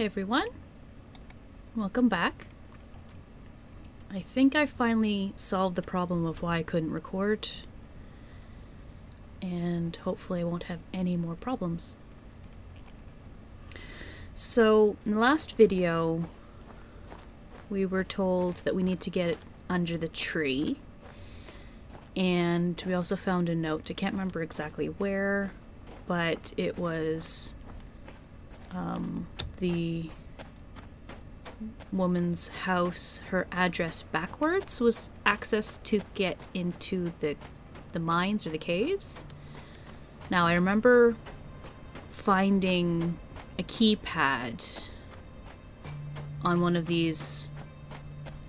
Hi everyone, welcome back. I think I finally solved the problem of why I couldn't record, and hopefully I won't have any more problems. So in the last video we were told that we need to get under the tree, and we also found a note. I can't remember exactly where, but it was the woman's house. Her address backwards was access to get into the mines or the caves. Now I remember finding a keypad on one of these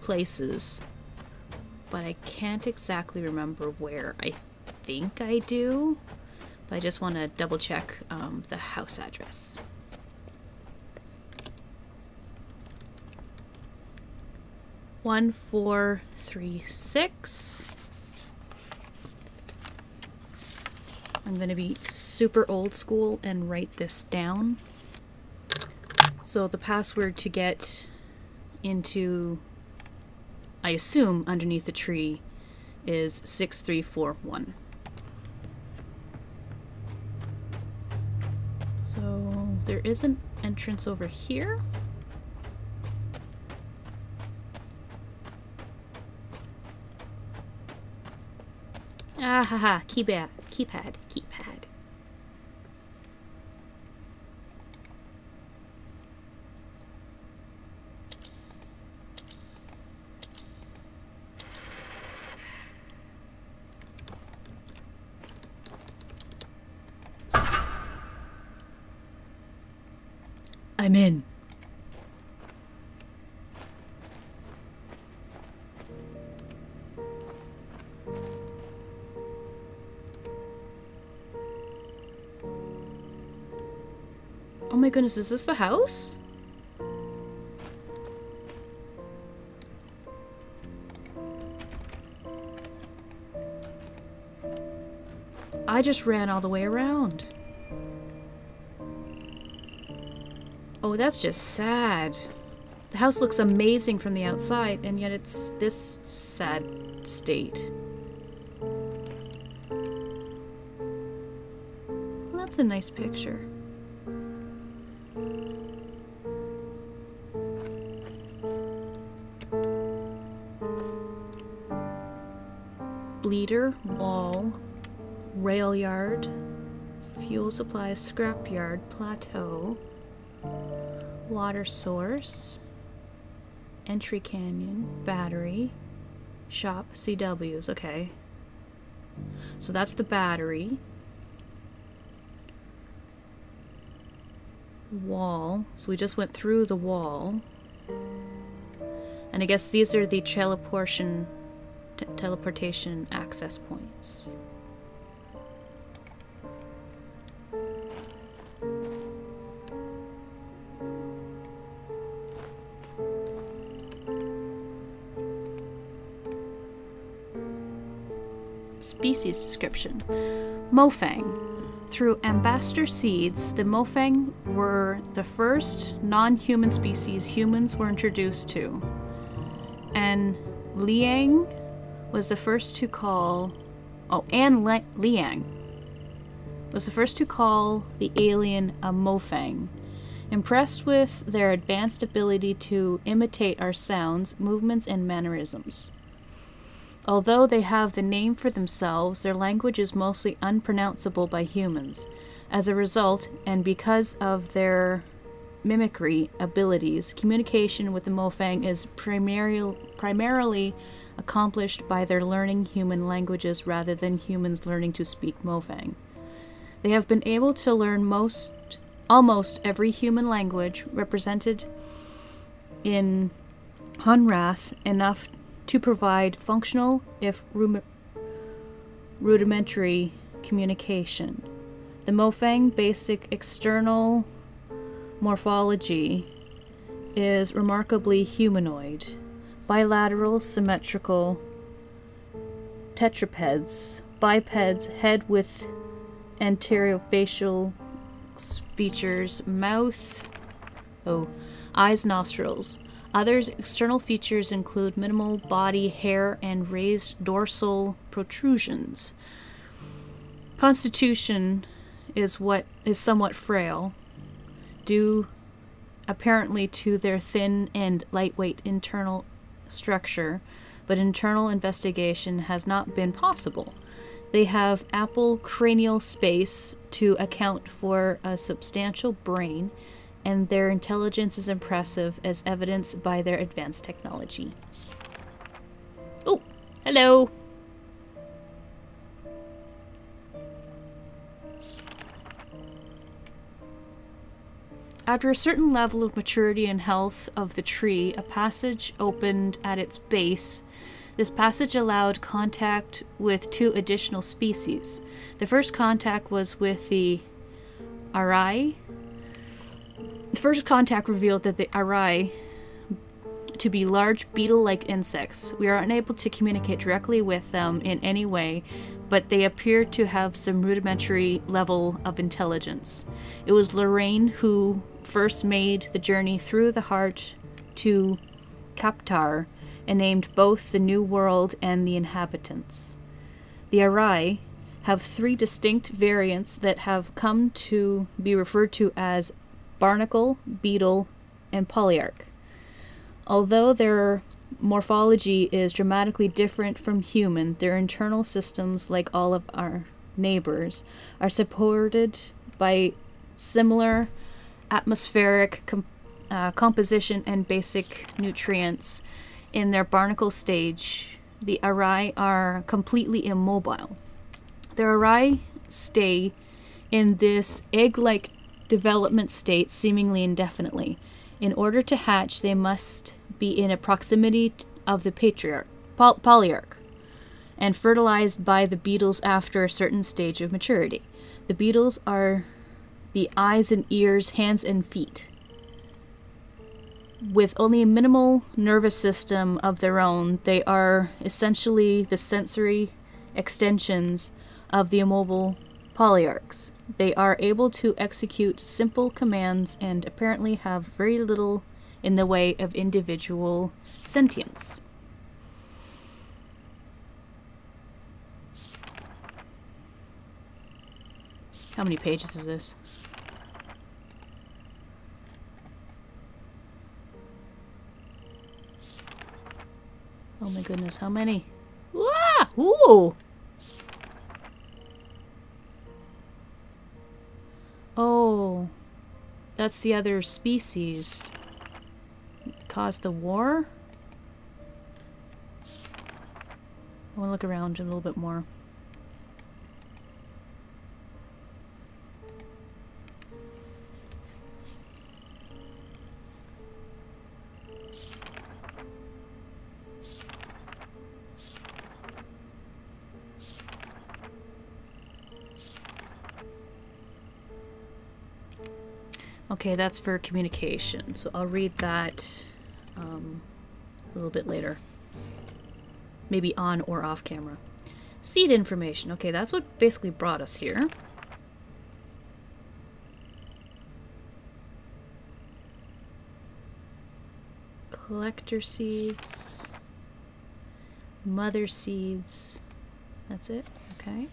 places, but I can't exactly remember where. I think I do, but I just want to double check the house address. One, 4, 3, 6. I'm going to be super old school and write this down. So the password to get into, I assume, underneath the tree is 6341. So there is an entrance over here. Ah ha ha, keypad. I'm in. Oh my goodness, is this the house? I just ran all the way around. Oh, that's just sad. The house looks amazing from the outside, and yet it's this sad state. Well, that's a nice picture. Bleeder, wall, rail yard, fuel supplies, scrap yard, plateau, water source, entry canyon, battery, shop, CWs. Okay. So that's the battery. Wall. So we just went through the wall. And I guess these are the teleportation access points. Species description. Mofang. Through ambassador seeds, the Mofang were the first non-human species humans were introduced to. And Liang was the first to call... Oh, and Liang was the first to call the alien a Mofang. Impressed with their advanced ability to imitate our sounds, movements, and mannerisms. Although they have the name for themselves, their language is mostly unpronounceable by humans. As a result, and because of their mimicry abilities, communication with the Mofang is primarily accomplished by their learning human languages rather than humans learning to speak Mofang. They have been able to learn almost every human language represented in Hunrath, enough to provide functional, if rudimentary, communication. The Mofang basic external morphology is remarkably humanoid. Bilateral, symmetrical tetrapeds, bipeds, head with anterior facial features, mouth Eyes, nostrils. Other external features include minimal body hair and raised dorsal protrusions. Constitution is somewhat frail, due apparently to their thin and lightweight internal structure, but internal investigation has not been possible. They have ample cranial space to account for a substantial brain, and their intelligence is impressive as evidenced by their advanced technology. Oh, hello! After a certain level of maturity and health of the tree, a passage opened at its base. This passage allowed contact with 2 additional species. The first contact was with the Arai. The first contact revealed that the Arai to be large beetle-like insects. We are unable to communicate directly with them in any way, but they appear to have some rudimentary level of intelligence. It was Lorraine who first made the journey through the heart to Kaptar and named both the New World and the inhabitants. The Arai have 3 distinct variants that have come to be referred to as barnacle, beetle, and polyarch. Although their morphology is dramatically different from human, their internal systems, like all of our neighbors, are supported by similar atmospheric composition and basic nutrients. In their barnacle stage, the Arai are completely immobile. The Arai stay in this egg-like development state seemingly indefinitely. In order to hatch, they must be in a proximity of the polyarch, and fertilized by the beetles after a certain stage of maturity. The beetles are the eyes and ears, hands and feet. With only a minimal nervous system of their own, they are essentially the sensory extensions of the immobile polyarchs. They are able to execute simple commands and apparently have very little in the way of individual sentience. How many pages is this? Oh my goodness, how many? Wah! Ooh! Oh, that's the other species. Caused the war? I want to look around a little bit more. Okay, that's for communication, so I'll read that a little bit later. Maybe on or off camera. Seed information. Okay, that's what basically brought us here. Collector seeds. Mother seeds. That's it? Okay.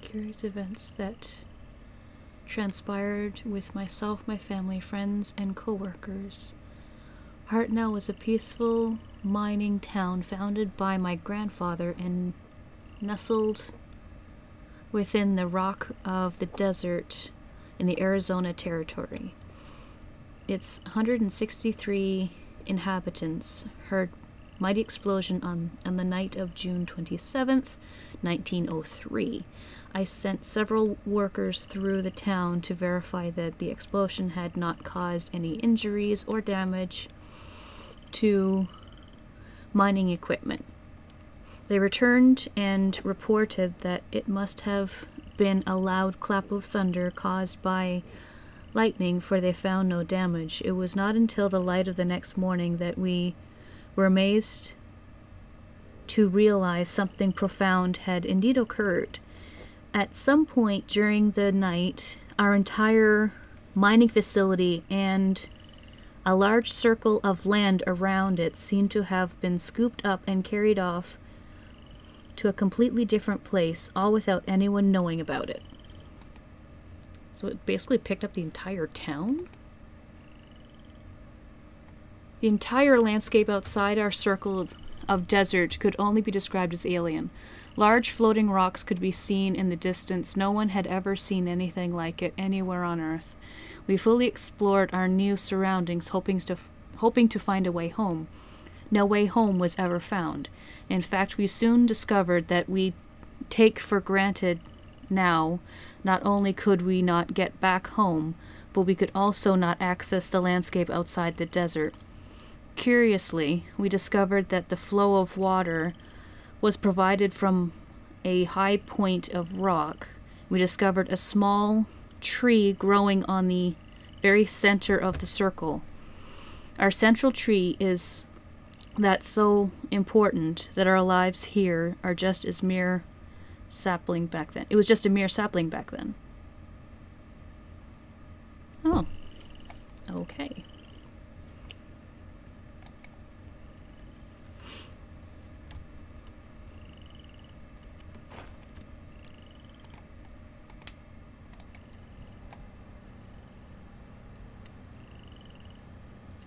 Curious events that transpired with myself, my family, friends, and co-workers. Hartnell was a peaceful mining town founded by my grandfather and nestled within the rock of the desert in the Arizona territory. Its 163 inhabitants heard mighty explosion on the night of June 27th, 1903. I sent several workers through the town to verify that the explosion had not caused any injuries or damage to mining equipment. They returned and reported that it must have been a loud clap of thunder caused by lightning, for they found no damage. It was not until the light of the next morning that we were amazed to realize something profound had indeed occurred. At some point during the night, our entire mining facility and a large circle of land around it seemed to have been scooped up and carried off to a completely different place, all without anyone knowing about it. So it basically picked up the entire town? The entire landscape outside our circle of desert could only be described as alien. Large floating rocks could be seen in the distance. No one had ever seen anything like it anywhere on Earth. We fully explored our new surroundings, hoping to find a way home. No way home was ever found. In fact, we soon discovered that we take for granted now, not only could we not get back home, but we could also not access the landscape outside the desert. Curiously, we discovered that the flow of water was provided from a high point of rock. We discovered a small tree growing on the very center of the circle. Our central tree is that's so important that our lives here are just as mere sapling back then. It was just a mere sapling back then. Oh. Okay.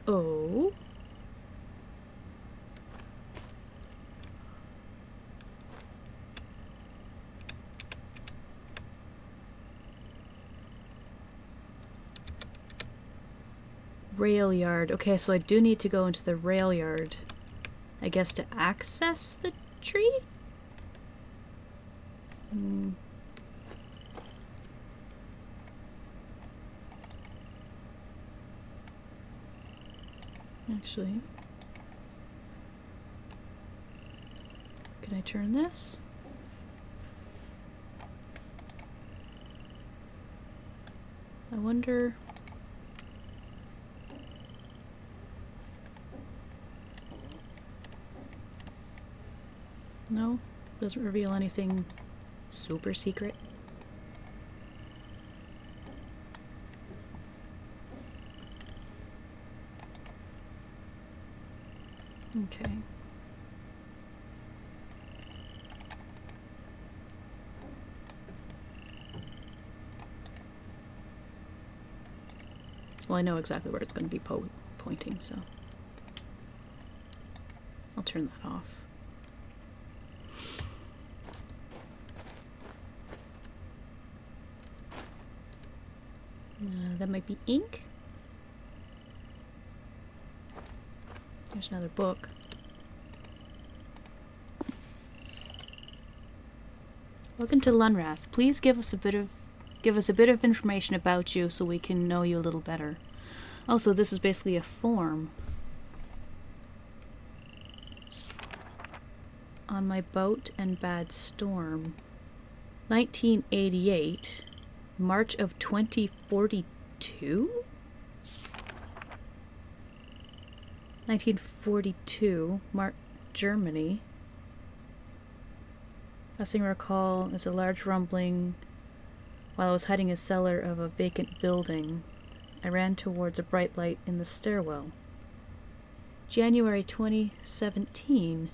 Oh. Rail yard. Okay, so I do need to go into the rail yard, I guess, to access the tree? Actually, can I turn this? I wonder... No? Doesn't reveal anything super secret? Okay. Well, I know exactly where it's going to be pointing, so I'll turn that off. That might be ink. There's another book. Welcome to Lunrath. Please give us a bit of information about you so we can know you a little better. Also, this is basically a form. On my boat and bad storm. 1988. March of 2042? 1942, Germany. Last thing I recall is a large rumbling while I was hiding in a cellar of a vacant building. I ran towards a bright light in the stairwell. January 2017.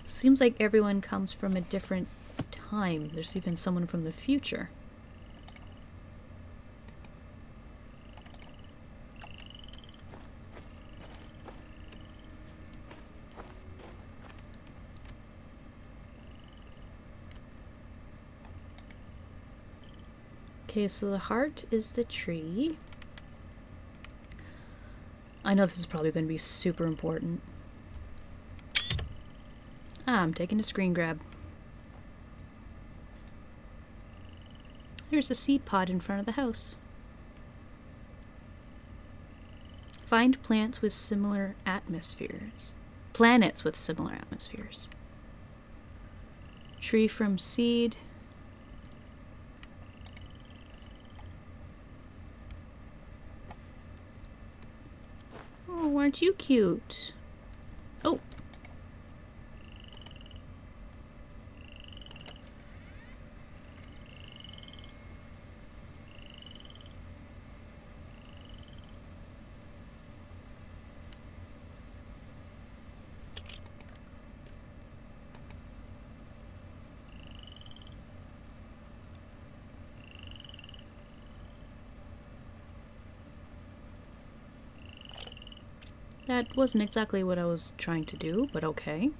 Seems like everyone comes from a different time. There's even someone from the future. Okay, so the heart is the tree. I know this is probably going to be super important. Ah, I'm taking a screen grab. There's a seed pod in front of the house. Find plants with similar atmospheres. Planets with similar atmospheres. Tree from seed. Oh, aren't you cute? Oh. That wasn't exactly what I was trying to do, but okay.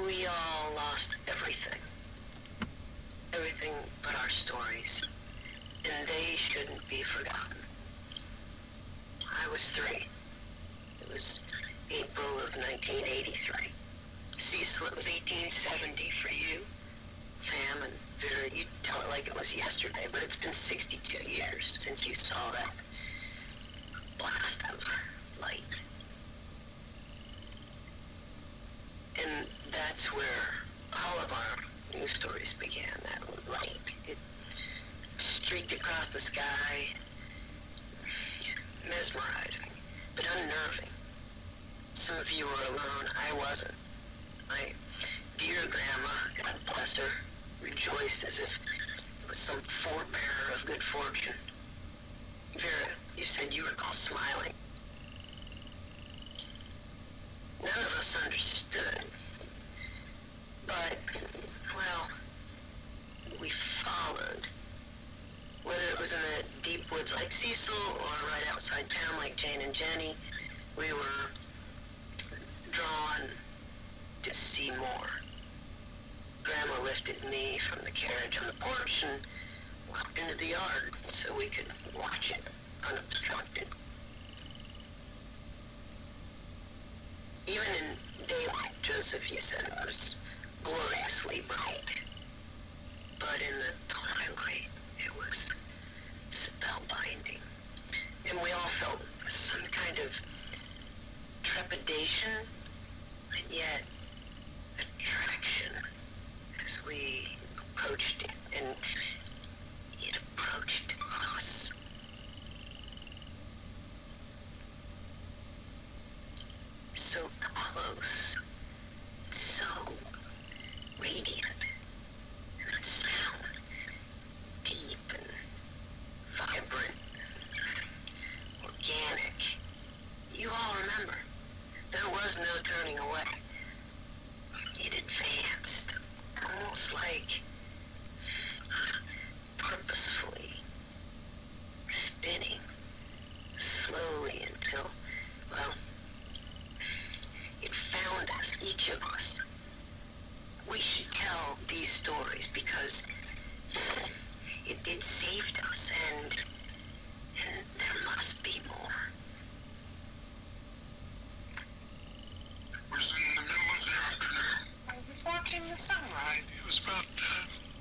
We all lost everything. Everything but our stories. And they shouldn't be forgotten. I was 3. It was April of 1983. Cecil, it was 1870 for you. Sam and Vera, you tell it like it was yesterday, but it's been 62 years since you saw that blast of light. And that's where all of our news stories began, that light. It streaked across the sky, mesmerizing, but unnerving. Some of you were alone, I wasn't. My dear grandma, God bless her, rejoiced as if it was some forebearer of good fortune. Vera, you said you recall smiling. None of us understood. But, well, we followed. Whether it was in the deep woods like Cecil or right outside town like Jane and Jenny, we were drawn to see more. Grandma lifted me from the carriage on the porch and walked into the yard so we could watch it unobstructed. Even in daylight, Joseph, you said it was gloriously bright. But in the twilight, it was spellbinding. And we all felt some kind of trepidation, and yet attraction as we approached it, and it approached us. So close, so radiant, and the sound deep and vibrant, organic. You all remember, there was no turning away. It advanced, almost like purposefully spinning slowly until, well, it found us, each of us. We should tell these stories because it saved us, and there must be more. It was in the middle of the afternoon. I was watching the sunrise. It was about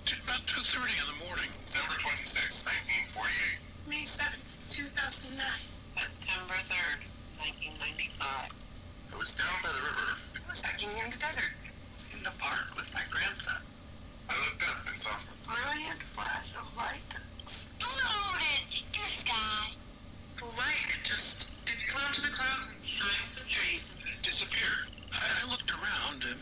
2:30 in the morning. December 26, 1948. May 7th, 2009. September 3rd, 1995. I was down by the river. I was hiking in the desert. In the park with my grandson. I looked up and saw a Brilliant flash of light. Exploded in the sky. The light, it flew into the clouds and shined the trees and it disappeared. I looked around and,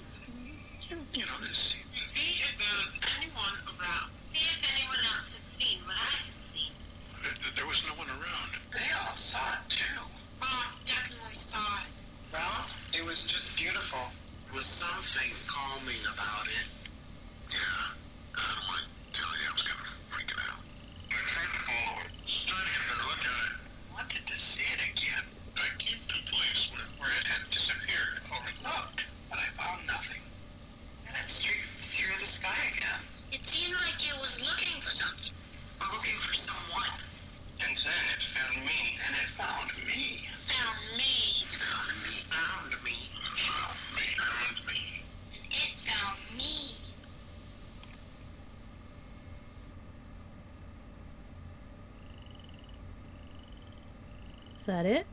you know, this... See if there was anyone around. See if anyone else had seen what I had seen. There was no one around. They all saw it too. Oh, definitely saw it. Well, it was just beautiful. There was something calming about it. Yeah, I don't mind telling you, I was kind of freaking out. I tried to follow it, study it, and look at it. Wanted to see it again. I came to the place where it had disappeared. I looked, but I found nothing. And it streaked through the sky again. It seemed like it was looking for something. Or looking for someone. And then it found me. And it found me. Found me. It found me. Found me. Found me. Found me. It found me. Is that it?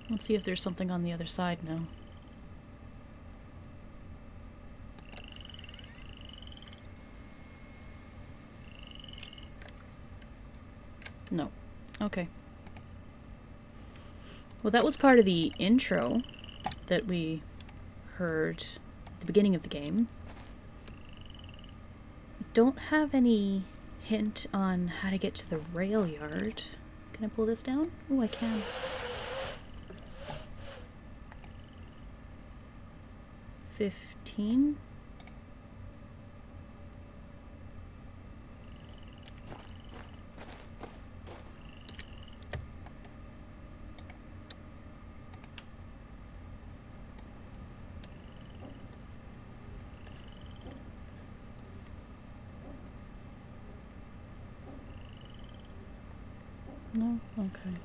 Let's see if there's something on the other side now. No. Okay. Well, that was part of the intro that we heard at the beginning of the game. Don't have any hint on how to get to the rail yard. Can I pull this down? Oh, I can. 15. No? Okay.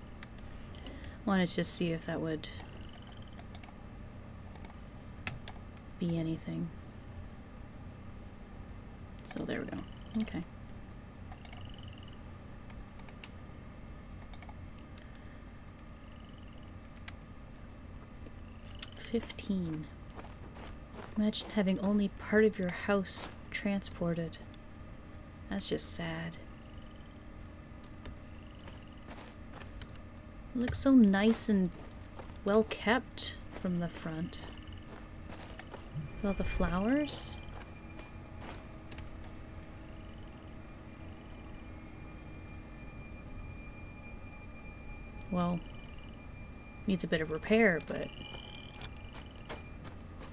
Wanted to see if that would be anything. So there we go. Okay. $15. Imagine having only part of your house transported. That's just sad. It looks so nice and well kept from the front. Well, the flowers. Well, needs a bit of repair, but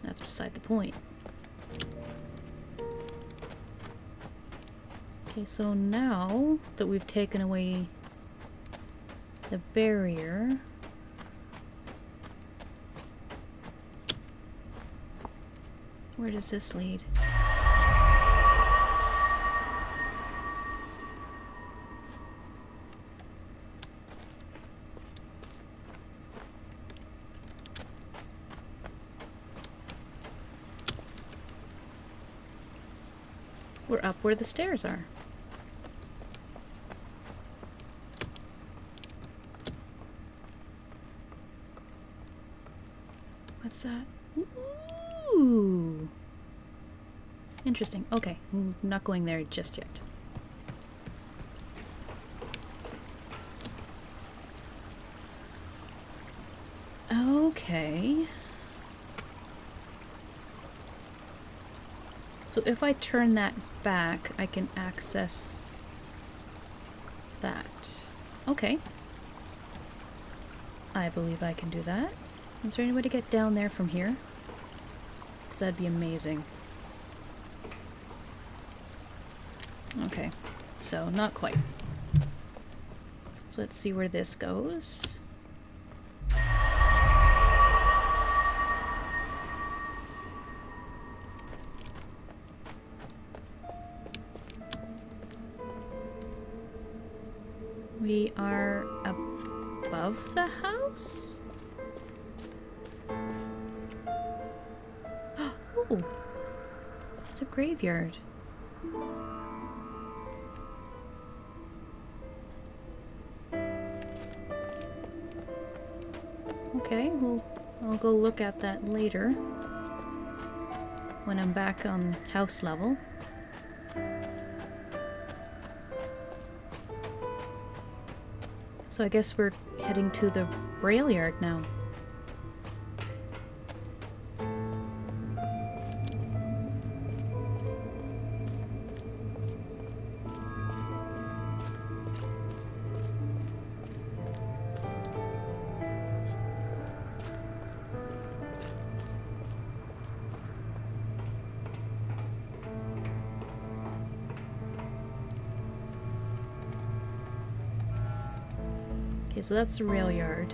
that's beside the point. Okay, so now that we've taken away the barrier, where does this lead? We're up where the stairs are. What's that? Ooh. Interesting. Okay, I'm not going there just yet. Okay. So if I turn that back, I can access that. Okay. I believe I can do that. Is there any way to get down there from here? That'd be amazing. Okay, so not quite. So let's see where this goes. We are above the house? Oh, it's a graveyard. Okay, well, I'll go look at that later when I'm back on house level. So I guess we're heading to the rail yard now. Okay, so that's the rail yard.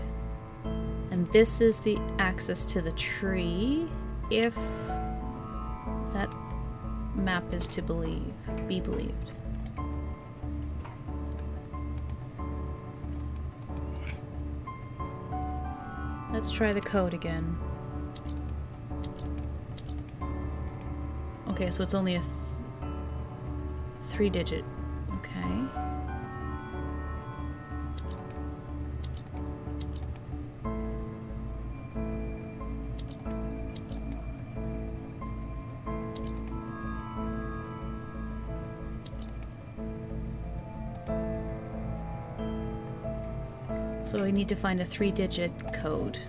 And this is the access to the tree, if that map is to be believed. Let's try the code again. Okay, so it's only a 3-digit. Okay. So I need to find a 3-digit code.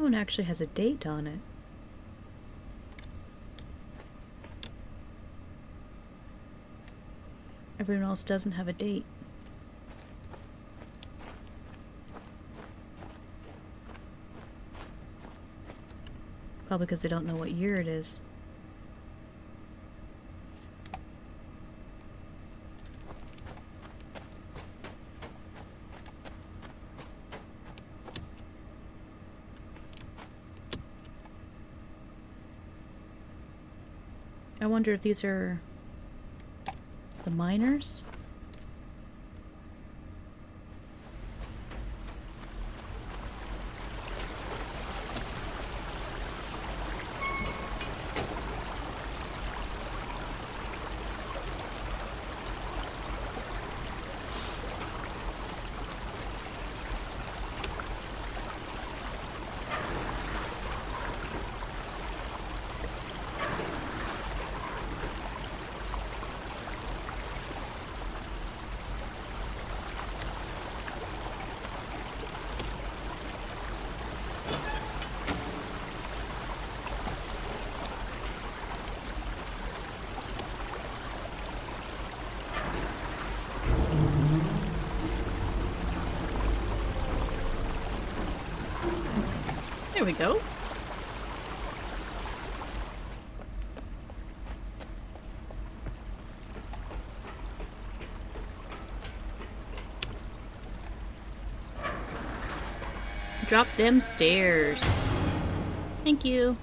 That one actually has a date on it. Everyone else doesn't have a date. Probably because they don't know what year it is. I wonder if these are the miners? There we go. Drop them stairs. Thank you.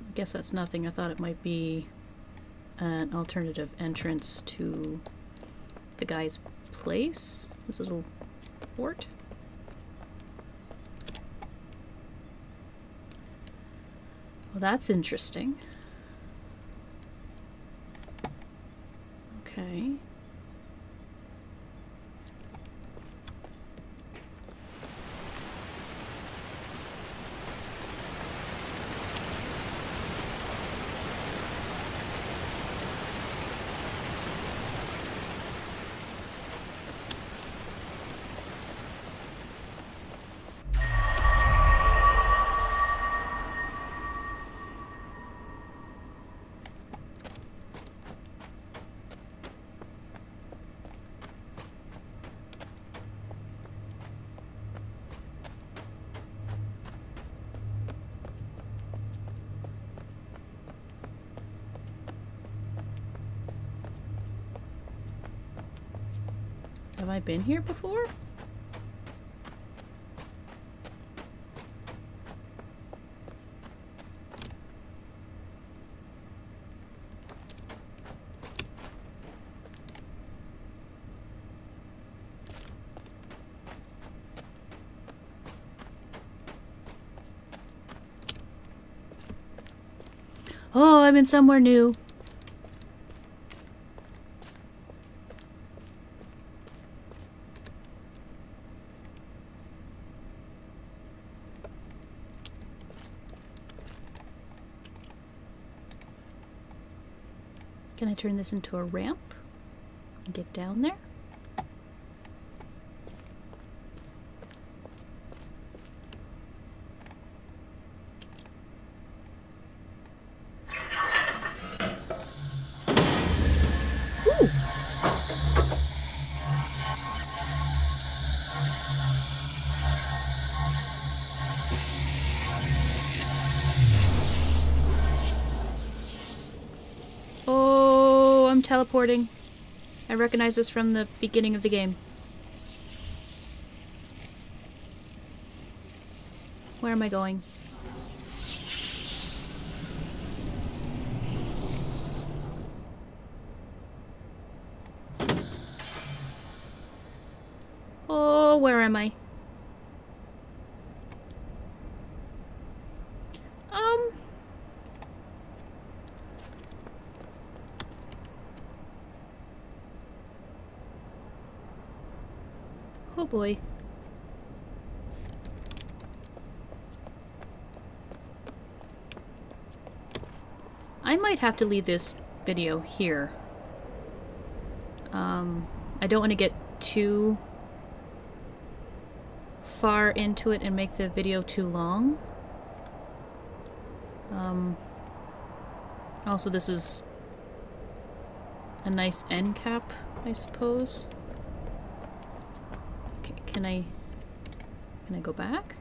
I guess that's nothing. I thought it might be an alternative entrance to the guy's place. This little fort. Well, that's interesting. Okay. Have I been here before? Oh, I'm in somewhere new. Can I turn this into a ramp and get down there? Ooh. teleporting. I recognize this from the beginning of the game. Where am I going? Oh, where am I? Oh boy. I might have to leave this video here. I don't want to get too far into it and make the video too long. Also, this is a nice end cap, I suppose. Okay, can I go back?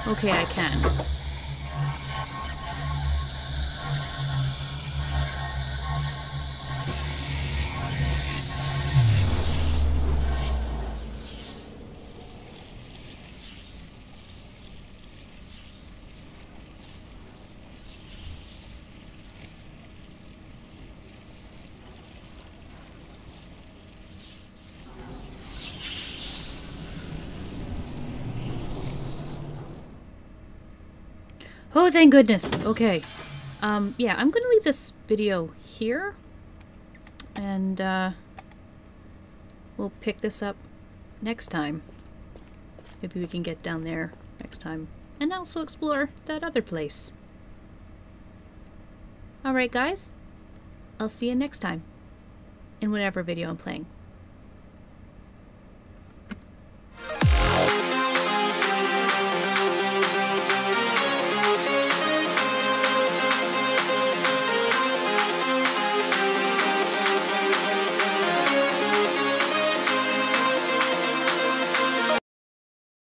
Okay, I can. Oh, thank goodness. Okay. Yeah, I'm gonna leave this video here. And, we'll pick this up next time. Maybe we can get down there next time. And also explore that other place. Alright, guys. I'll see you next time. In whatever video I'm playing.